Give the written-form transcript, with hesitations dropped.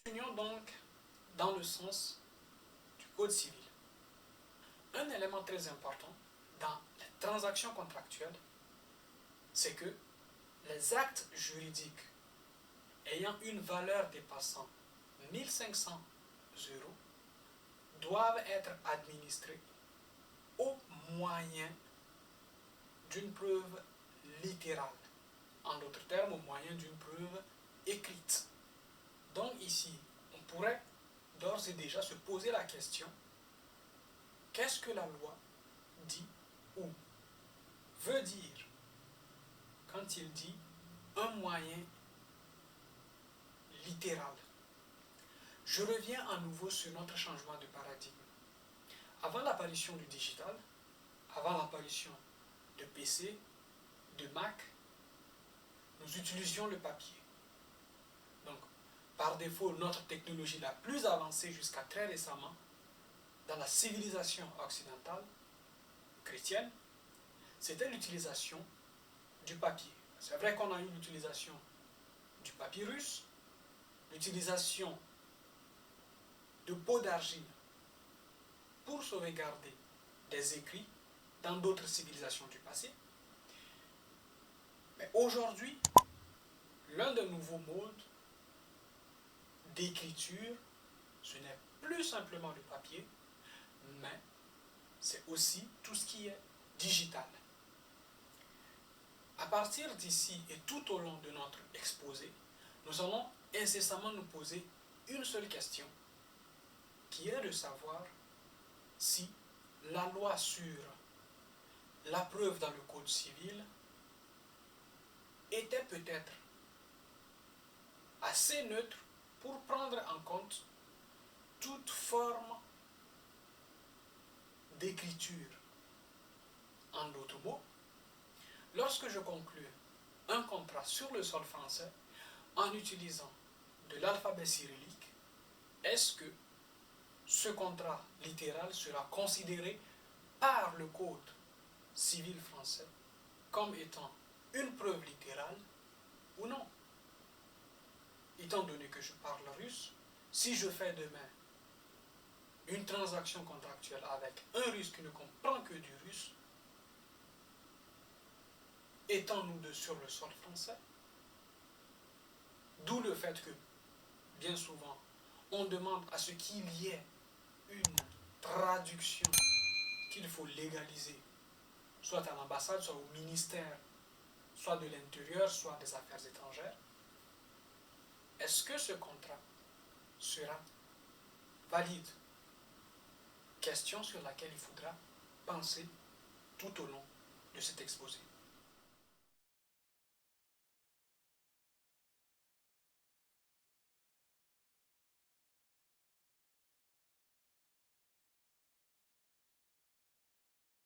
Continuons donc dans le sens du Code civil. Un élément très important dans les transactions contractuelles, c'est que les actes juridiques ayant une valeur dépassant 1500 euros doivent être administrés au moyen d'une preuve littérale. En d'autres termes, au moyen d'une preuve écrite. Donc ici, on pourrait d'ores et déjà se poser la question, qu'est-ce que la loi dit ou veut dire quand il dit un moyen littéral? Je reviens à nouveau sur notre changement de paradigme. Avant l'apparition du digital, avant l'apparition de PC, de Mac, nous utilisions le papier. Donc, par défaut, notre technologie la plus avancée jusqu'à très récemment, dans la civilisation occidentale, chrétienne, c'était l'utilisation du papier. C'est vrai qu'on a eu l'utilisation du papyrus, l'utilisation de pots d'argile pour sauvegarder des écrits dans d'autres civilisations du passé. Mais aujourd'hui, l'un des nouveaux modes d'écriture, ce n'est plus simplement le papier, mais c'est aussi tout ce qui est digital. À partir d'ici et tout au long de notre exposé, nous allons incessamment nous poser une seule question, qui est de savoir si la loi sur la preuve dans le Code civil était peut-être assez neutre pour prendre en compte toute forme d'écriture. En d'autres mots, lorsque je conclue un contrat sur le sol français en utilisant de l'alphabet cyrillique, est-ce que ce contrat littéral sera considéré par le Code civil français comme étant une preuve littérale ou non? Étant donné que je parle russe, si je fais demain une transaction contractuelle avec un russe qui ne comprend que du russe, étant-nous sur le sol français, d'où le fait que, bien souvent, on demande à ce qu'il y ait une traduction qu'il faut légaliser, soit à l'ambassade, soit au ministère, soit de l'Intérieur, soit des Affaires étrangères. Est-ce que ce contrat sera valide? Question sur laquelle il faudra penser tout au long de cet exposé.